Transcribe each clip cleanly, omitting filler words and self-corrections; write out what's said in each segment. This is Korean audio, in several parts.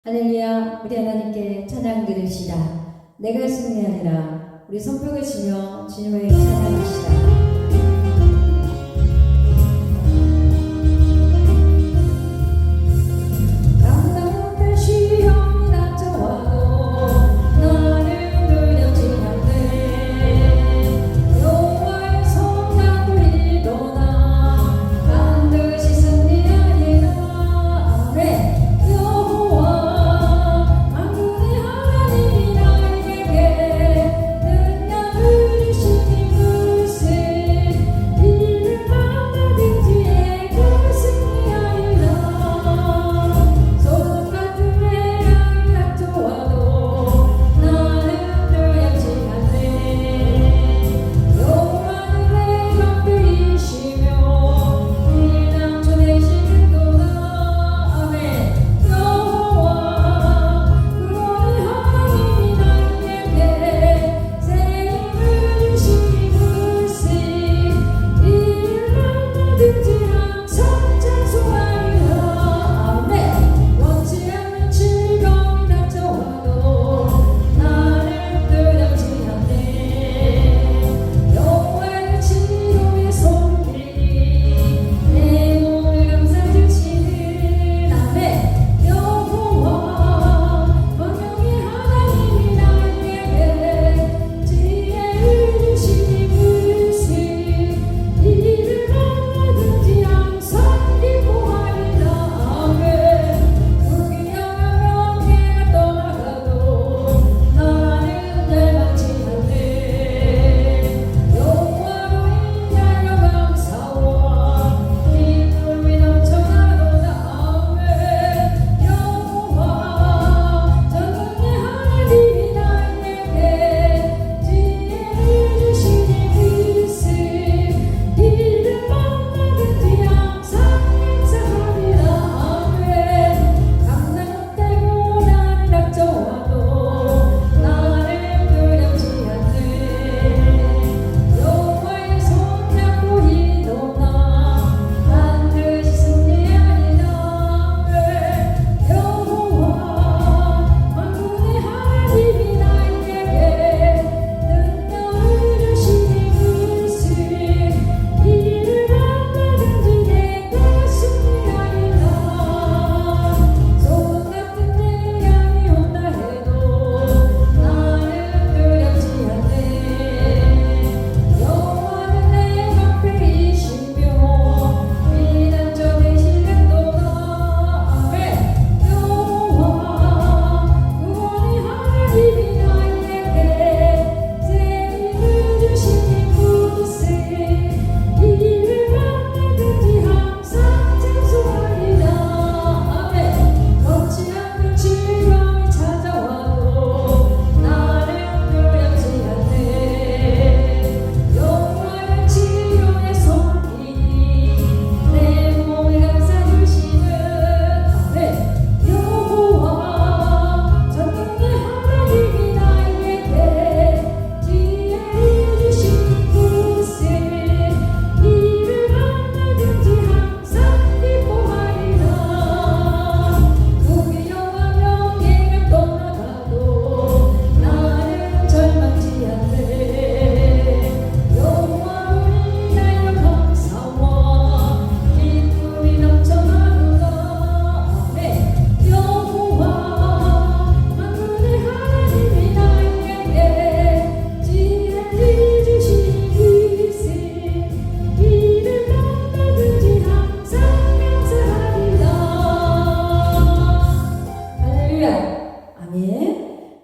할렐루야. 우리 하나님께 찬양 드립시다. 내가 승리하리라. 우리 손뼉을 치며 주님을 찬양합시다.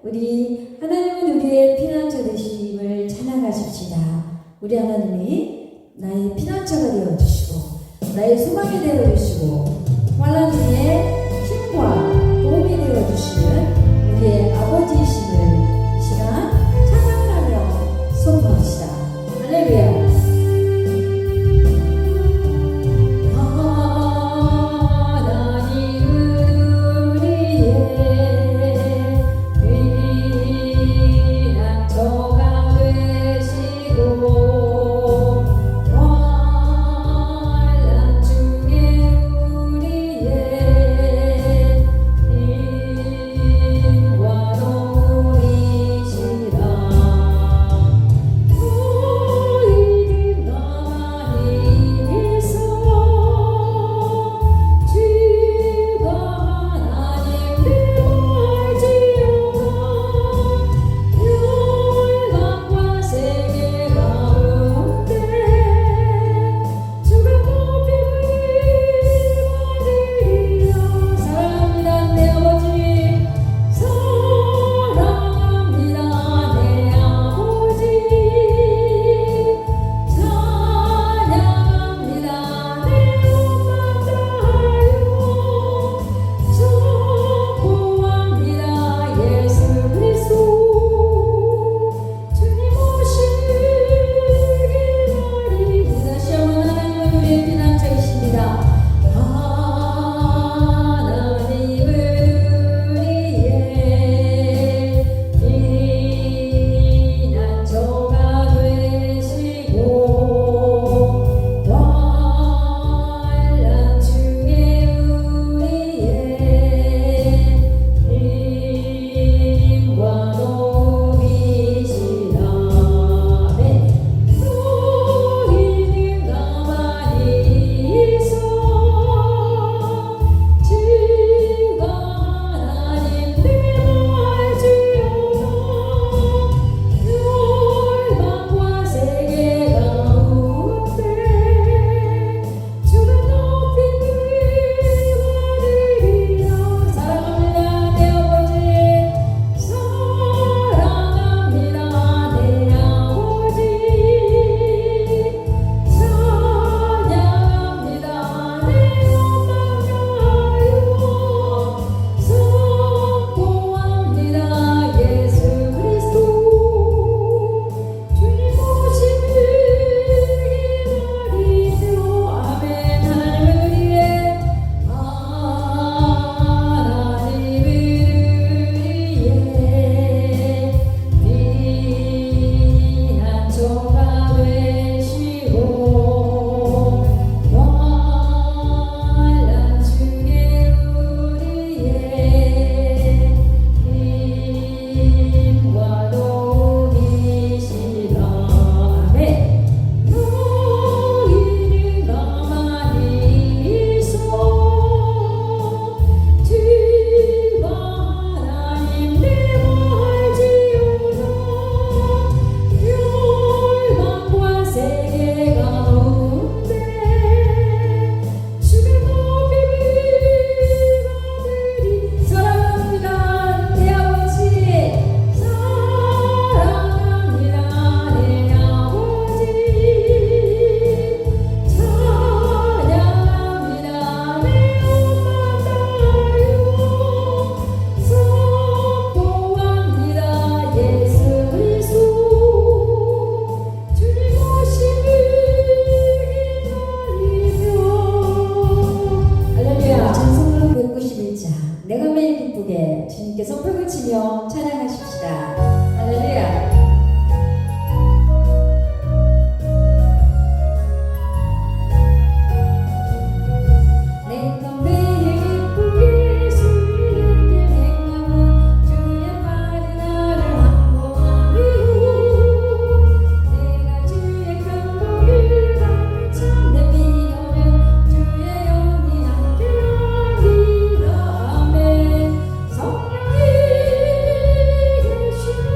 우리 하나님은 우리의 피난처 되심을 찬양하십시다. 우리 하나님이 나의 피난처가 되어주시고 나의 소망이 되어주시고 환난 중에 힘과 도움이 되어주시는 우리의 아버지이심을 이 시간 찬양을 하며 선포합시다. 할렐루야. 환난 중에 있게 주님께 손뼉을 치며 찬양하십시다. 할렐루야. 성령이 계시니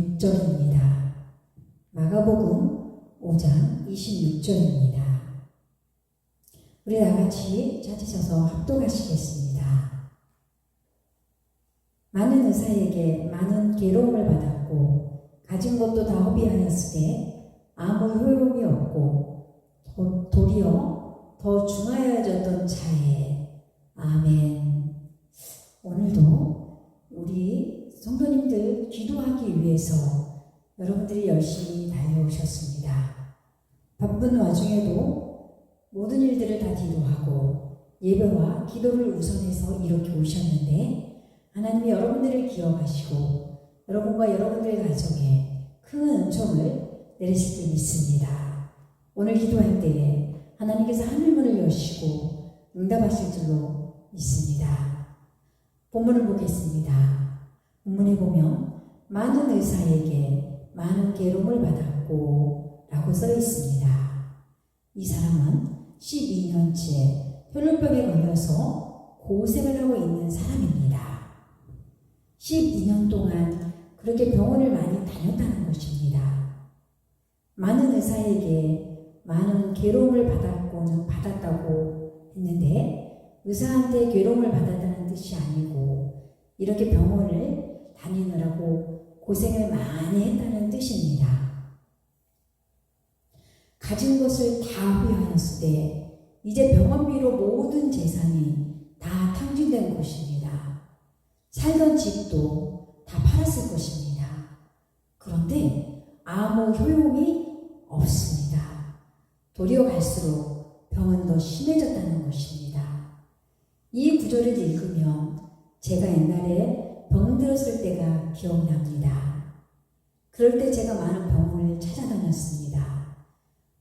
26절입니다. 마가복음 5장 26절입니다. 우리 다같이 찾으셔서 합독하시겠습니다. 많은 의사에게 많은 괴로움을 받았고 가진 것도 다 허비하였으되 아무 효용이 없고 도리어 더 중하여졌던 차에. 아멘. 오늘도 우리 성도님들 기도하기 위해서 여러분들이 열심히 달려오셨습니다. 바쁜 와중에도 모든 일들을 다 뒤로하고 예배와 기도를 우선해서 이렇게 오셨는데 하나님이 여러분들을 기억하시고 여러분과 여러분들의 가정에 큰 은총을 내리실 줄 믿습니다. 오늘 기도할 때에 하나님께서 하늘문을 여시고 응답하실 줄로 믿습니다. 본문을 보겠습니다. 본문에 보면 많은 의사에게 많은 괴로움을 받았고 라고 써 있습니다. 이 사람은 12년째 혈루병에 걸려서 고생을 하고 있는 사람입니다. 12년 동안 그렇게 병원을 많이 다녔다는 것입니다. 많은 의사에게 많은 괴로움을 받았다고 했는데 의사한테 괴로움을 받았다는 뜻이 아니고 이렇게 병원을 다니느라고 고생을 많이 했다는 뜻입니다. 가진 것을 다 후회하였을 때 이제 병원비로 모든 재산이 다 탕진된 것입니다. 살던 집도 다 팔았을 것입니다. 그런데 아무 효용이 없습니다. 도리어 갈수록 병은 더 심해졌다는 것입니다. 이 구절을 읽으면 제가 옛날에 병들었을 때가 기억납니다. 그럴 때 제가 많은 병원을 찾아다녔습니다.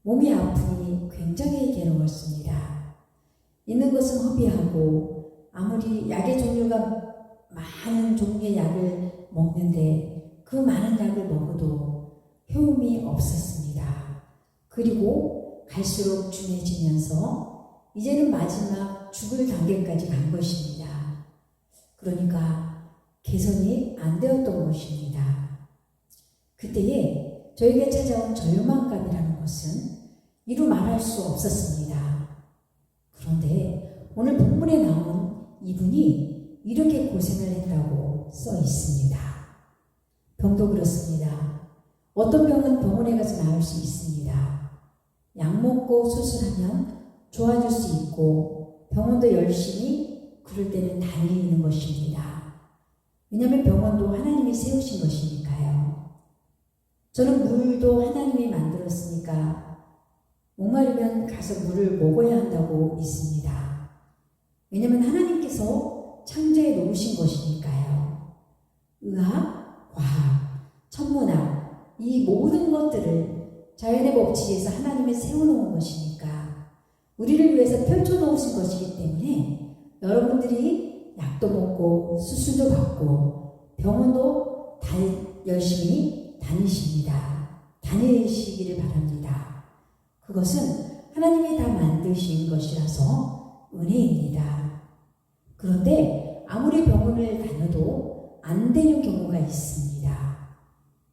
몸이 아프니 굉장히 괴로웠습니다. 있는 것은 허비하고 아무리 약의 종류가 많은 종류의 약을 먹는데 그 많은 약을 먹어도 효험이 없었습니다. 그리고 갈수록 중해지면서 이제는 마지막 죽을 단계까지 간 것입니다. 그러니까 개선이 안 되었던 것입니다. 그때에 저에게 찾아온 절망감이라는 것은 이루 말할 수 없었습니다. 그런데 오늘 본문에 나온 이분이 이렇게 고생을 했다고 써 있습니다. 병도 그렇습니다. 어떤 병은 병원에 가서 나을 수 있습니다. 약 먹고 수술하면 좋아질 수 있고 병원도 열심히 그럴 때는 다니는 것입니다. 왜냐하면 병원도 하나님이 세우신 것이니까요. 저는 물도 하나님이 만들었으니까 목마르면 가서 물을 먹어야 한다고 믿습니다. 왜냐하면 하나님께서 창조해 놓으신 것이니까요. 의학, 과학, 천문학 이 모든 것들을 자연의 법칙에서 하나님이 세워놓은 것이니까 우리를 위해서 펼쳐놓으신 것이기 때문에 여러분들이 약도 먹고 수술도 받고 병원도 열심히 다니시기를 바랍니다. 그것은 하나님이 다 만드신 것이라서 은혜입니다. 그런데 아무리 병원을 다녀도 안 되는 경우가 있습니다.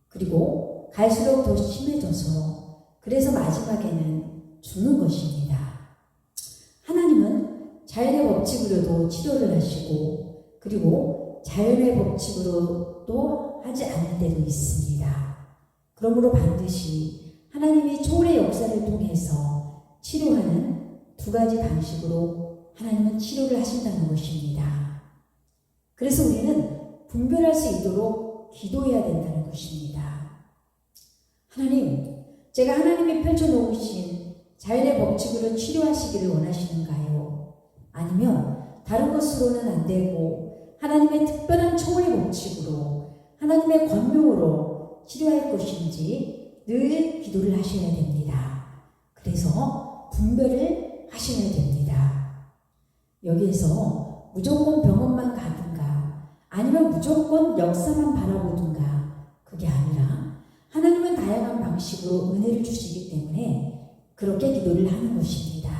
그리고 갈수록 더 심해져서 그래서 마지막에는 죽는 것입니다. 하나님은 자연의 법칙으로도 치료를 하시고 그리고 자연의 법칙으로도 하지 않을 때도 있습니다. 그러므로 반드시 하나님이 초월의 역사를 통해서 치료하는 두 가지 방식으로 하나님은 치료를 하신다는 것입니다. 그래서 우리는 분별할 수 있도록 기도해야 된다는 것입니다. 하나님, 제가 하나님이 펼쳐놓으신 자연의 법칙으로 치료하시기를 원하시는가요? 아니면 다른 것으로는 안 되고 하나님의 특별한 초월의 법칙으로 하나님의 권능으로 치료할 것인지 늘 기도를 하셔야 됩니다. 그래서 분별을 하셔야 됩니다. 여기에서 무조건 병원만 가든가 아니면 무조건 역사만 바라보든가 그게 아니라 하나님은 다양한 방식으로 은혜를 주시기 때문에 그렇게 기도를 하는 것입니다.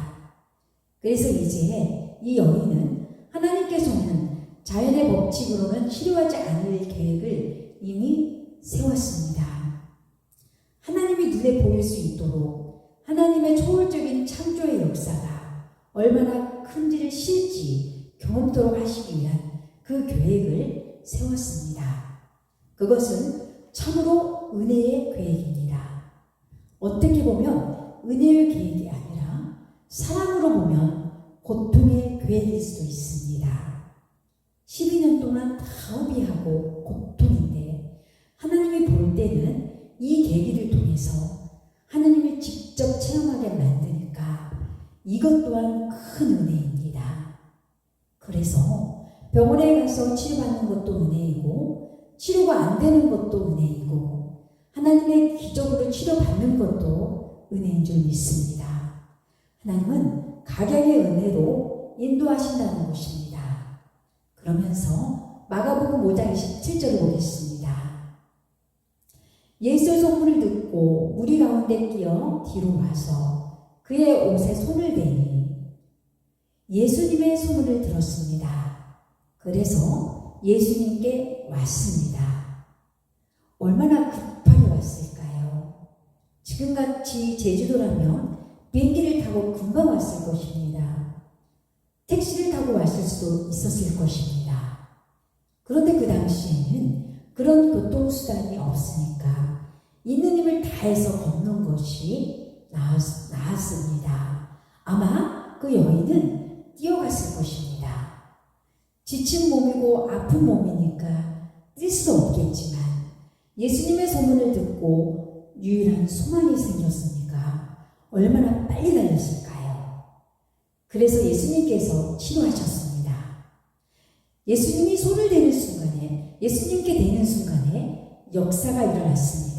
그래서 이제 이 여인은 하나님께서는 자연의 법칙으로는 치료하지 않을 계획을 이미 세웠습니다. 하나님이 눈에 보일 수 있도록 하나님의 초월적인 창조의 역사가 얼마나 큰지를 실지 경험토록 하시기 위한 그 계획을 세웠습니다. 그것은 참으로 은혜의 계획입니다. 어떻게 보면 은혜의 계획이 아니라 사랑으로 보면 고통의 계획일 수도 있습니다. 12년 동안 다 허비하고 고통인데 하나님이 볼 때는 이 계기를 통해서 하나님을 직접 체험하게 만드니까 이것 또한 큰 은혜입니다. 그래서 병원에 가서 치료받는 것도 은혜이고 치료가 안 되는 것도 은혜이고 하나님의 기적으로 치료받는 것도 은혜인 줄 믿습니다. 하나님은 각양의 은혜로 인도하신다는 것입니다. 그러면서 마가복음 5장 27절을 보겠습니다. 예수의 소문을 듣고 무리 가운데 끼어 뒤로 와서 그의 옷에 손을 대니 예수님의 소문을 들었습니다. 그래서 예수님께 왔습니다. 얼마나 급하게 왔을까요? 지금같이 제주도라면 비행기를 타고 금방 왔을 것입니다. 택시를 타고 왔을 수도 있었을 것입니다. 그런데 그 당시에는 그런 교통수단이 없으니까 있는 힘을 다해서 걷는 것이 나았습니다. 아마 그 여인은 뛰어갔을 것입니다. 지친 몸이고 아픈 몸이니까 뛸 수 없겠지만 예수님의 소문을 듣고 유일한 소망이 생겼으니까 얼마나 빨리 달렸을까요? 그래서 예수님께서 치료하셨습니다. 예수님이 손을 대는 순간에, 예수님께 대는 순간에 역사가 일어났습니다.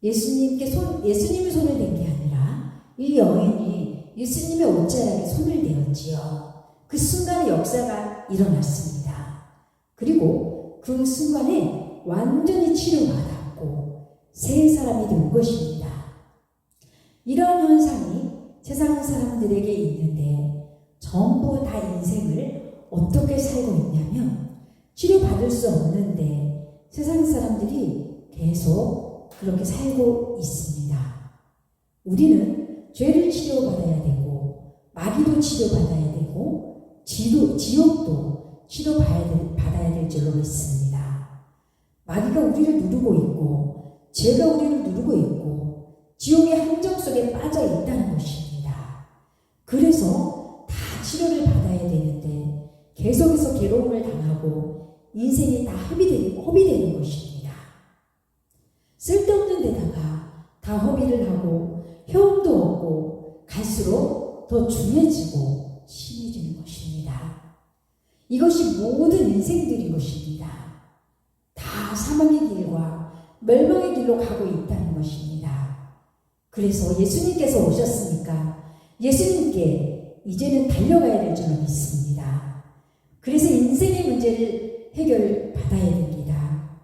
예수님이 손을 댄 게 아니라 이 여인이 예수님의 옷자락에 손을 대었지요. 그 순간에 역사가 일어났습니다. 그리고 그 순간에 완전히 치료받았고 새 사람이 된 것입니다. 이런 현상이 세상 사람들에게 있는데 전부 다 인생을 어떻게 살고 있냐면 치료받을 수 없는데 세상 사람들이 계속 그렇게 살고 있습니다. 우리는 죄를 치료받아야 되고 마귀도 치료받아야 되고 지옥도 치료받아야 될 줄로 믿습니다. 마귀가 우리를 누르고 있고 죄가 우리를 누르고 있고 지옥의 함정 속에 빠져 있다는 것입니다. 그래서 다 치료를 받아야 되는데 계속해서 괴로움을 당하고 인생이 다 허비되는 것입니다. 쓸데없는 데다가 다 허비를 하고 효험도 없고 갈수록 더 중해지고 심해지는 것입니다. 이것이 모든 인생들인 것입니다. 다 사망의 길과 멸망의 길로 가고 있다는 것입니다. 그래서 예수님께서 오셨으니까 예수님께 이제는 달려가야 될 줄로 믿습니다. 그래서 인생의 문제를 해결받아야 됩니다.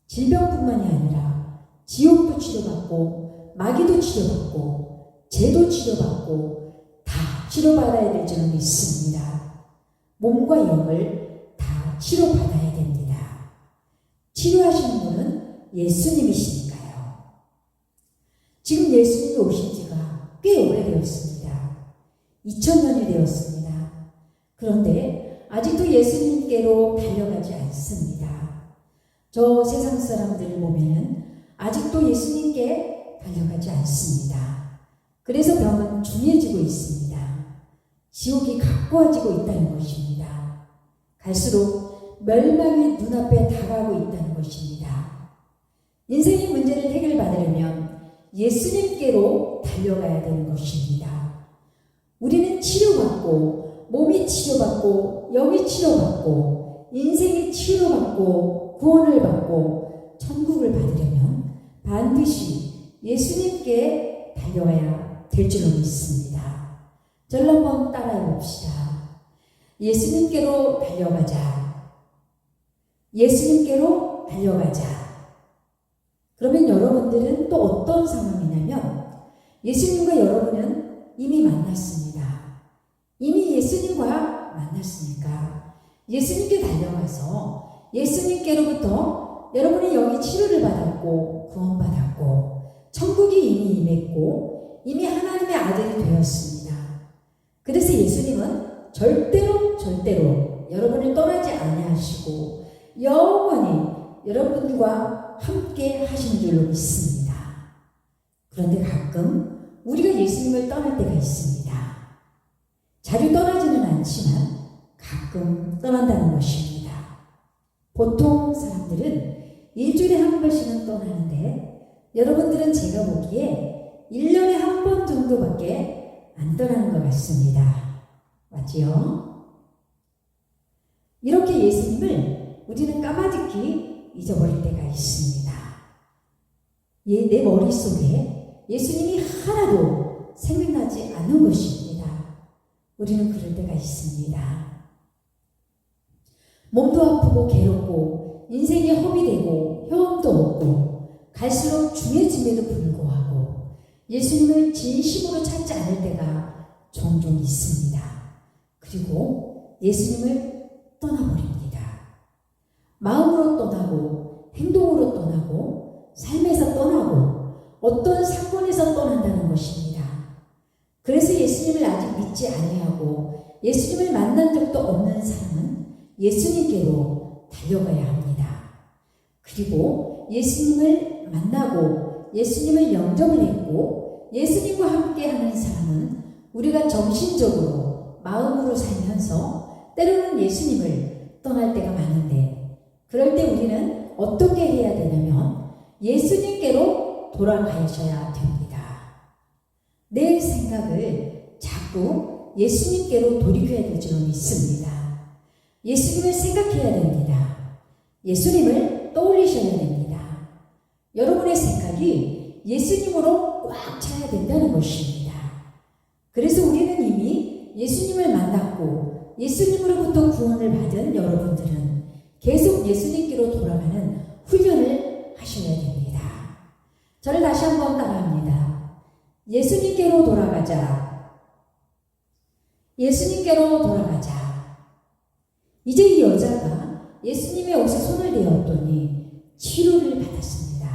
질병뿐만이 아니라 지옥도 치료받고 마귀도 치료받고 죄도 치료받고 다 치료받아야 될 줄로 믿습니다. 몸과 영을 다 치료받아야 됩니다. 치료하시는 분은 예수님이시니까요. 지금 예수님이 오신 지가 꽤 오래되었습니다. 2000년이 되었습니다. 그런데 아직도 예수님께로 달려가지 않습니다. 저 세상 사람들을 보면 아직도 예수님께 달려가지 않습니다. 그래서 병은 중해지고 있습니다. 지옥이 가까워지고 있다는 것입니다. 갈수록 멸망이 눈앞에 다가오고 있다는 것입니다. 인생의 문제를 해결받으려면 예수님께로 달려가야 되는 것입니다. 우리는 치료받고 몸이 치료받고 영이 치료받고 인생이 치료받고 구원을 받고 천국을 받으려면 반드시 예수님께 달려가야 될 줄로 믿습니다. 저를 한번 따라해 봅시다. 예수님께로 달려가자. 예수님께로 달려가자. 그러면 여러분들은 또 어떤 상황이냐면 예수님과 여러분은 이미 만났습니다. 이미 예수님과 만났으니까 예수님께 달려가서 예수님께로부터 여러분의 영이 치료를 받았고 구원받았고 천국이 이미 임했고 이미 하나님의 아들이 되었습니다. 그래서 예수님은 절대로 여러분을 떠나지 아니하시고 영원히 여러분과 함께 하시는 줄로 믿습니다. 그런데 가끔 우리가 예수님을 떠날 때가 있습니다. 자주 떠나지는 않지만 가끔 떠난다는 것입니다. 보통 사람들은 일주일에 한 번씩은 떠나는데 여러분들은 제가 보기에 1년에 한 번 정도밖에 안 떠나는 것 같습니다. 맞지요? 이렇게 예수님을 우리는 까마득히 잊어버릴 때가 있습니다. 내 머릿속에 예수님이 하나도 생각나지 않는 것입니다. 우리는 그럴 때가 있습니다. 몸도 아프고 괴롭고 인생이 허비되고 효험도 없고 갈수록 중해짐에도 불구하고 예수님을 진심으로 찾지 않을 때가 종종 있습니다. 그리고 예수님을 떠나버립니다. 마음으로 떠나고 행동으로 떠나고 삶에서 떠나고 어떤 사건에서 떠난다는 것입니다. 그래서 예수님을 아직 믿지 아니하고 예수님을 만난 적도 없는 사람은 예수님께로 달려가야 합니다. 그리고 예수님을 만나고 예수님을 영접을 했고 예수님과 함께 하는 사람은 우리가 정신적으로 마음으로 살면서 때로는 예수님을 떠날 때가 많은데 그럴 때 우리는 어떻게 해야 되냐면 예수님께로 돌아가셔야 됩니다. 내 생각을 자꾸 예수님께로 돌이켜야 될 줄 믿습니다. 예수님을 생각해야 됩니다. 예수님을 떠올리셔야 됩니다. 여러분의 생각이 예수님으로 꽉 차야 된다는 것입니다. 그래서 우리는 이미 예수님을 만났고 예수님으로부터 구원을 받은 여러분들은 계속 예수님께로 돌아가는 훈련을 하셔야 됩니다. 저를 다시 한번 따라합니다. 예수님께로 돌아가자. 예수님께로 돌아가자. 이제 이 여자가 예수님의 옷에 손을 대었더니 치료를 받았습니다.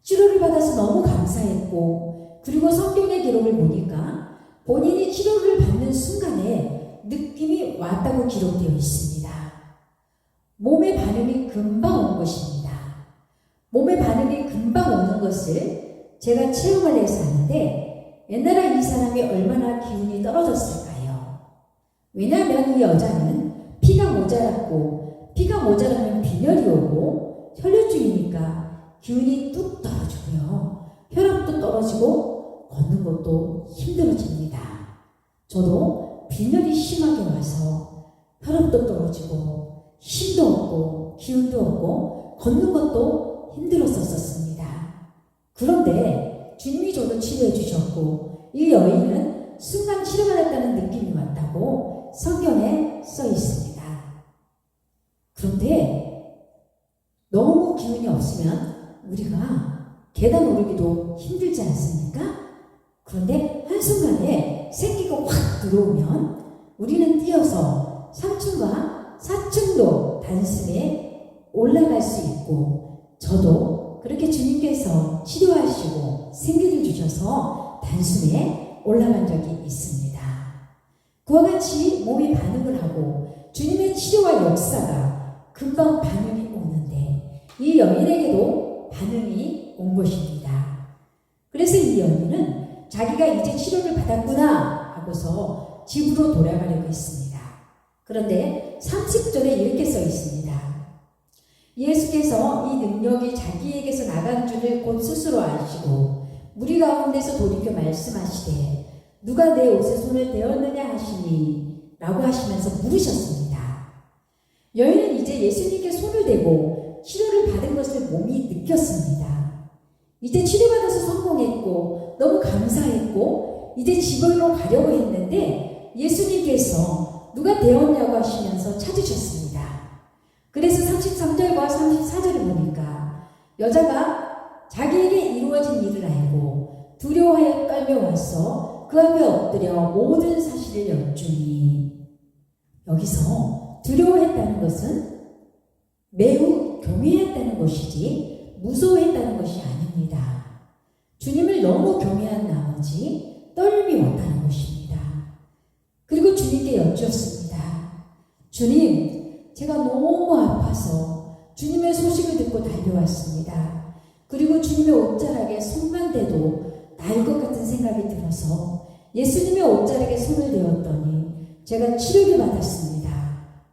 치료를 받아서 너무 감사했고 그리고 성경의 기록을 보니까 본인이 치료를 받는 순간에 느낌이 왔다고 기록되어 있습니다. 몸의 반응이 금방 온 것입니다. 몸의 반응이 금방 오는 것을 제가 체험을 해서 아는데 옛날에 이 사람이 얼마나 기운이 떨어졌을까요? 왜냐하면 이 여자는 피가 모자랐고 피가 모자라면 빈혈이 오고 혈류증이니까 기운이 뚝 떨어지고요. 혈압도 떨어지고 걷는 것도 힘들어집니다. 저도 빈혈이 심하게 와서 혈압도 떨어지고 힘도 없고 기운도 없고 걷는 것도 힘들었었습니다. 그런데 주님이 저도 치료해 주셨고 이 여인은 순간 치료받았다는 느낌이 왔다고 성경에 써 있습니다. 그런데 너무 기운이 없으면 우리가 계단 오르기도 힘들지 않습니까? 그런데 한순간에 생기가 확 들어오면 우리는 뛰어서 3층과 4층도 단숨에 올라갈 수 있고 저도 그렇게 주님께서 치료하시고 생기를 주셔서 단숨에 올라간 적이 있습니다. 그와 같이 몸이 반응을 하고 주님의 치료와 역사가 금방 반응이 오는데 이 여인에게도 반응이 온 것입니다. 그래서 이 여인은 자기가 이제 치료를 받았구나 하고서 집으로 돌아가려고 했습니다. 그런데 30절에 이렇게 써 있습니다. 예수께서 이 능력이 자기에게서 나간 줄을 곧 스스로 아시고 무리 가운데서 돌이켜 말씀하시되 누가 내 옷에 손을 대었느냐 하시니 라고 하시면서 물으셨습니다. 여인은 이제 예수님께 손을 대고 치료를 받은 것을 몸이 느꼈습니다. 이제 치료받아서 성공했고 너무 감사했고 이제 집으로 가려고 했는데 예수님께서 누가 되었냐고 하시면서 찾으셨습니다. 그래서 33절과 34절을 보니까 여자가 자기에게 이루어진 일을 알고 두려워하여 깔려와서 그 앞에 엎드려 모든 사실을 여쭈니 여기서 두려워했다는 것은 매우 경외했다는 것이지 무서워했다는 것이 아닙니다. 주님을 너무 경외한 나머지 떨림이 왔다는 것입니다. 그리고 주님께 여쭈었습니다. 주님, 제가 너무 아파서 주님의 소식을 듣고 달려왔습니다. 그리고 주님의 옷자락에 손만 대도 나을 것 같은 생각이 들어서 예수님의 옷자락에 손을 대었더니 제가 치료를 받았습니다.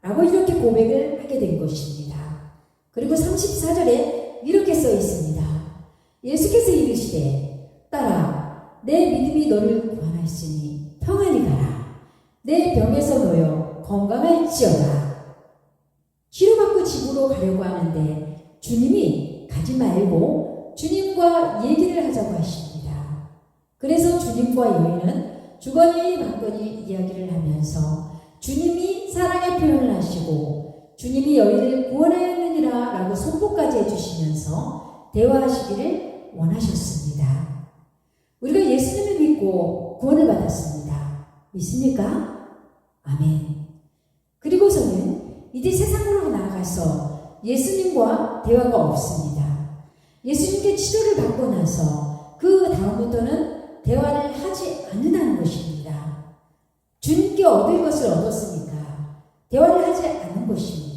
라고 이렇게 고백을 하게 된 것입니다. 그리고 34절에 이렇게 써 있습니다. 예수께서 이르시되 딸아, 내 믿음이 너를 구원하였으니 평안히 가라. 내 병에서 놓여 건강할지어다. 치료받고 집으로 가려고 하는데 주님이 가지 말고 주님과 얘기를 하자고 하십니다. 그래서 주님과 여인은 주거니 받거니 이야기를 하면서 주님이 사랑의 표현을 하시고 주님이 여인을 구원하였느니라 라고 선포까지 해주시면서 대화하시기를 원하셨습니다. 우리가 예수님을 믿고 구원을 받았습니다. 믿습니까? 아멘. 그리고서는 이제 세상으로 나아가서 예수님과 대화가 없습니다. 예수님께 치료를 받고 나서 그 다음부터는 대화를 하지 않는다는 것입니다. 주님께 얻을 것을 얻었으니까 대화를 하지 않는 것입니다.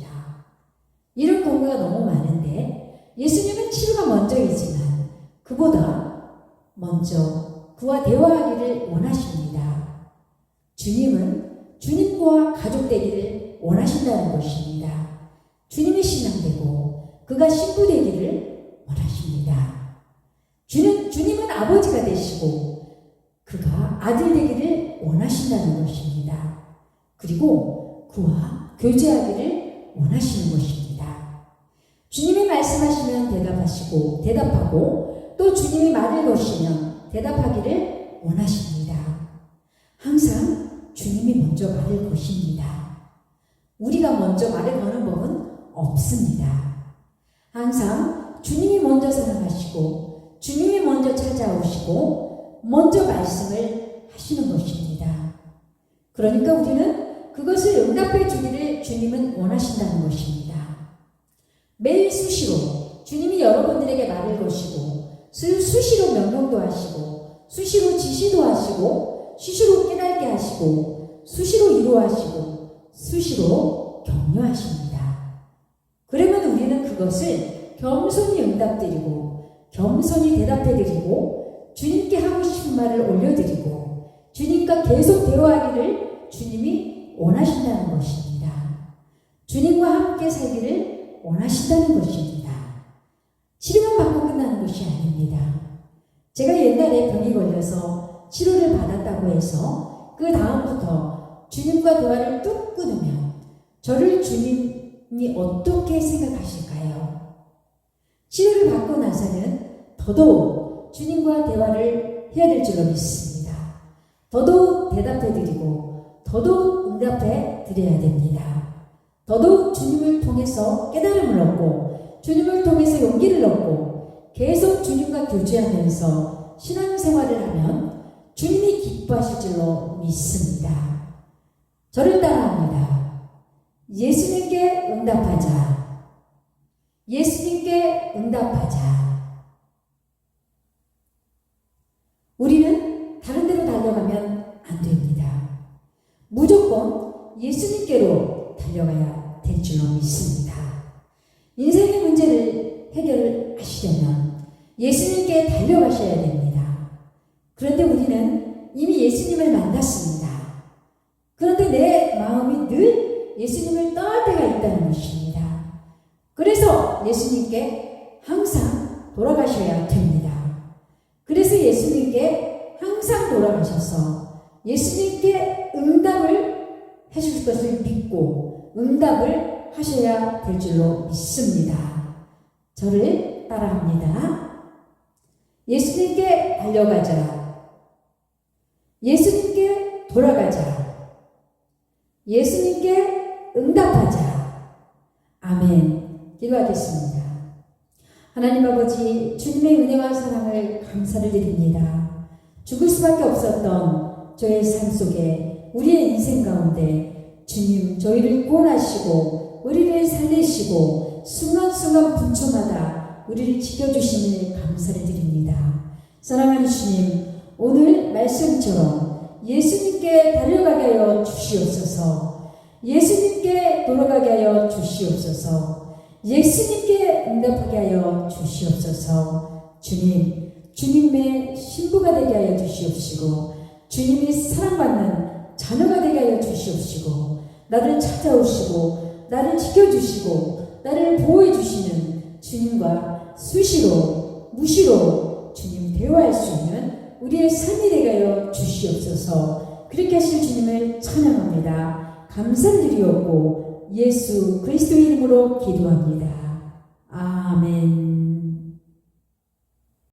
이런 경우가 너무 많은데 예수님은 치료가 먼저이지만 그보다 먼저 그와 대화하기를 원하십니다. 주님은 주님과 가족 되기를 원하신다는 것입니다. 주님이 신앙되고 그가 신부 되기를 원하십니다. 주님은 아버지가 되시고 그가 아들 되기를 원하신다는 것입니다. 그리고 그와 교제하기를 원하시는 것입니다. 주님이 말씀하시면 대답하고 또 주님이 말을 거시면 대답하기를 원하십니다. 항상 주님이 먼저 말을 거십니다. 우리가 먼저 말을 거는 법은 없습니다. 항상 주님이 먼저 살아가시고 주님이 먼저 찾아오시고 먼저 말씀을 하시는 것입니다. 그러니까 우리는 그것을 응답해 주기를 주님은 원하신다는 것입니다. 매일 수시로 주님이 여러분들에게 말을 거시고 수시로 명령도 하시고 수시로 지시도 하시고 수시로 깨닫게 하시고 수시로 위로하시고 수시로 격려하십니다. 그러면 우리는 그것을 겸손히 응답드리고 겸손히 대답해드리고 주님께 하고 싶은 말을 올려드리고 주님과 계속 대화하기를 주님이 원하신다는 것입니다. 주님과 함께 살기를 원하신다는 것입니다. 치료만 받고 끝나는 것이 아닙니다. 제가 옛날에 병이 걸려서 치료를 받았다고 해서 그 다음부터 주님과 대화를 뚝 끊으면 저를 주님이 어떻게 생각하실까요? 치료를 받고 나서는 더더욱 주님과 대화를 해야 될 줄로 믿습니다. 더더욱 대답해드리고 더더욱 응답해드려야 됩니다. 더더욱 주님을 통해서 깨달음을 얻고 주님을 통해서 용기를 얻고 계속 주님과 교제하면서 신앙생활을 하면 주님이 기뻐하실 줄로 믿습니다. 저를 따라합니다. 예수님께 응답하자. 예수님께 응답하자. 우리는 다른 데로 달려가면 안 됩니다. 무조건 예수님께로 달려가야 될 줄로 믿습니다. 인생의 문제를 해결하시려면 예수님께 달려가셔야 됩니다. 그런데 우리는 이미 예수님을 만났습니다. 그런데 내 마음이 늘 예수님을 떠날 때가 있다는 것입니다. 그래서 예수님께 항상 돌아가셔야 됩니다. 그래서 예수님께 항상 돌아가셔서 예수님께 응답을 해줄 것을 믿고 응답을 하셔야 될 줄로 믿습니다. 저를 따라합니다. 예수님께 달려가자. 예수님께 돌아가자. 예수님께 응답하자. 아멘. 기도하겠습니다. 하나님 아버지, 주님의 은혜와 사랑을 감사를 드립니다. 죽을 수밖에 없었던 저의 삶 속에 우리의 인생 가운데 주님 저희를 구원하시고 우리를 살리시고 순간순간 분초마다 우리를 지켜주심을 감사를 드립니다. 사랑하는 주님, 오늘 말씀처럼 예수님께 달려가게 하여 주시옵소서. 예수님께 돌아가게 하여 주시옵소서. 예수님께 응답하게 하여 주시옵소서. 주님, 주님의 신부가 되게 하여 주시옵시고, 주님이 사랑받는 자녀가 되게 하여 주시옵시고, 나를 찾아오시고 나를 지켜주시고 나를 보호해 주시는 주님과 수시로 무시로 주님 대화할 수 있는 우리의 삶이 되게 하여 주시옵소서. 그렇게 하실 주님을 찬양합니다. 감사드리옵고 예수 그리스도 이름으로 기도합니다. 아멘.